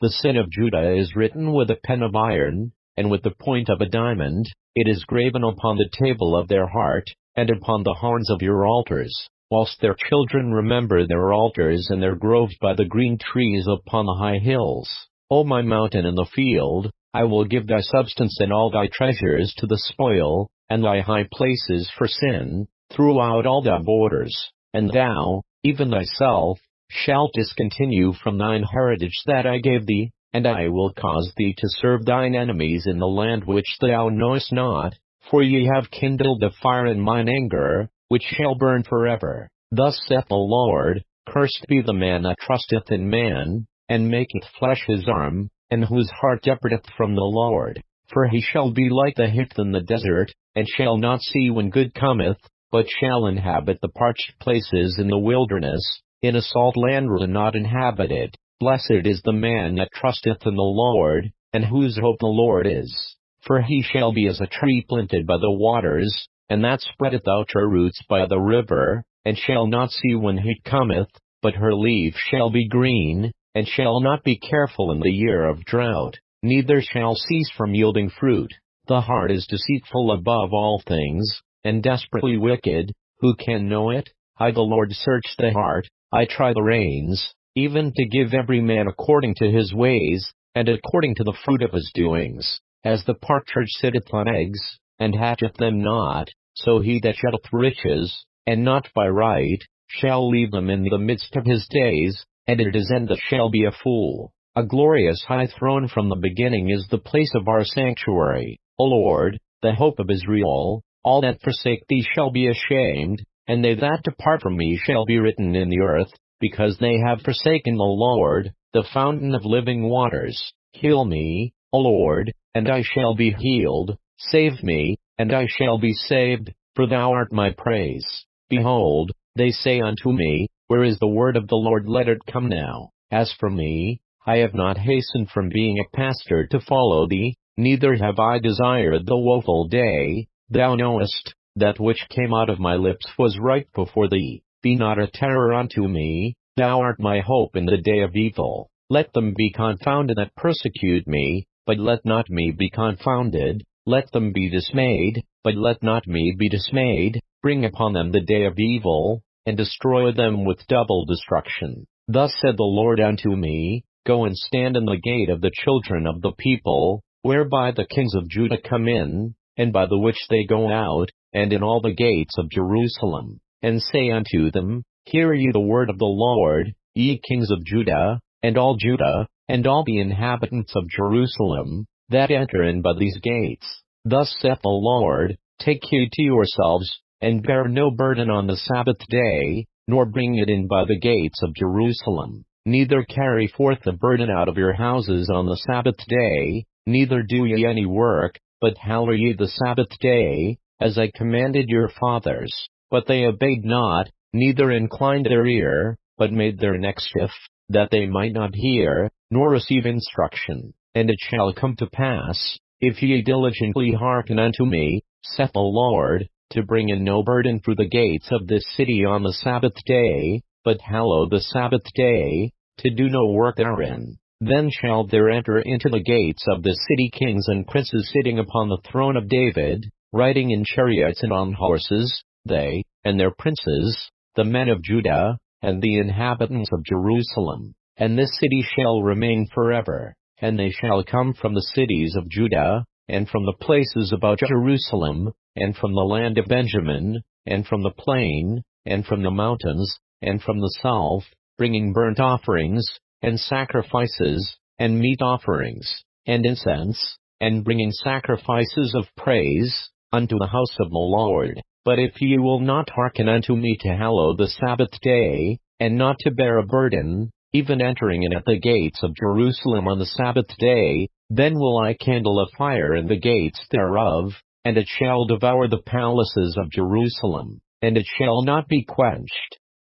The sin of Judah is written with a pen of iron, and with the point of a diamond. It is graven upon the table of their heart, and upon the horns of your altars, whilst their children remember their altars and their groves by the green trees upon the high hills. O my mountain in the field, I will give thy substance and all thy treasures to the spoil, and thy high places for sin, throughout all thy borders. And thou, even thyself, shalt discontinue from thine heritage that I gave thee, and I will cause thee to serve thine enemies in the land which thou knowest not, for ye have kindled a fire in mine anger, which shall burn forever. Thus saith the Lord, Cursed be the man that trusteth in man, and maketh flesh his arm, and whose heart departeth from the Lord. For he shall be like the heath in the desert, and shall not see when good cometh, but shall inhabit the parched places in the wilderness, in a salt land not inhabited. Blessed is the man that trusteth in the Lord, and whose hope the Lord is. For he shall be as a tree planted by the waters, and that spreadeth out her roots by the river, and shall not see when heat cometh, but her leaf shall be green, and shall not be careful in the year of drought, neither shall cease from yielding fruit. The heart is deceitful above all things, and desperately wicked. Who can know it? I the Lord search the heart, I try the reins, even to give every man according to his ways, and according to the fruit of his doings. As the partridge sitteth on eggs, and hatcheth them not, so he that sheddeth riches, and not by right, shall leave them in the midst of his days, and at his end shall be a fool. A glorious high throne from the beginning is the place of our sanctuary. O Lord, the hope of Israel, all that forsake thee shall be ashamed, and they that depart from me shall be written in the earth, because they have forsaken the Lord, the fountain of living waters. Heal me, O Lord, and I shall be healed. Save me, and I shall be saved, for thou art my praise. Behold, they say unto me, Where is the word of the Lord? Let it come now. As for me, I have not hastened from being a pastor to follow thee, neither have I desired the woeful day. Thou knowest, that which came out of my lips was right before thee. Be not a terror unto me, thou art my hope in the day of evil. Let them be confounded that persecute me, but let not me be confounded. Let them be dismayed, but let not me be dismayed. Bring upon them the day of evil, and destroy them with double destruction. Thus said the Lord unto me, Go and stand in the gate of the children of the people, whereby the kings of Judah come in, and by the which they go out, and in all the gates of Jerusalem, and say unto them, Hear ye the word of the Lord, ye kings of Judah, and all the inhabitants of Jerusalem, that enter in by these gates. Thus saith the Lord, Take heed to yourselves, and bear no burden on the Sabbath day, nor bring it in by the gates of Jerusalem. Neither carry forth the burden out of your houses on the Sabbath day, neither do ye any work, but hallow ye the Sabbath day, as I commanded your fathers. But they obeyed not, neither inclined their ear, but made their necks stiff, that they might not hear, nor receive instruction. And it shall come to pass, if ye diligently hearken unto me, saith the Lord, to bring in no burden through the gates of this city on the Sabbath day, but hallow the Sabbath day, to do no work therein. Then shall there enter into the gates of the city kings and princes sitting upon the throne of David, riding in chariots and on horses, they, and their princes, the men of Judah, and the inhabitants of Jerusalem. And this city shall remain forever. And they shall come from the cities of Judah, and from the places about Jerusalem, and from the land of Benjamin, and from the plain, and from the mountains, and from the south, bringing burnt offerings, and sacrifices, and meat offerings, and incense, and bringing sacrifices of praise, unto the house of the Lord. But if ye will not hearken unto me to hallow the Sabbath day, and not to bear a burden, even entering in at the gates of Jerusalem on the Sabbath day, then will I kindle a fire in the gates thereof, and it shall devour the palaces of Jerusalem, and it shall not be quenched.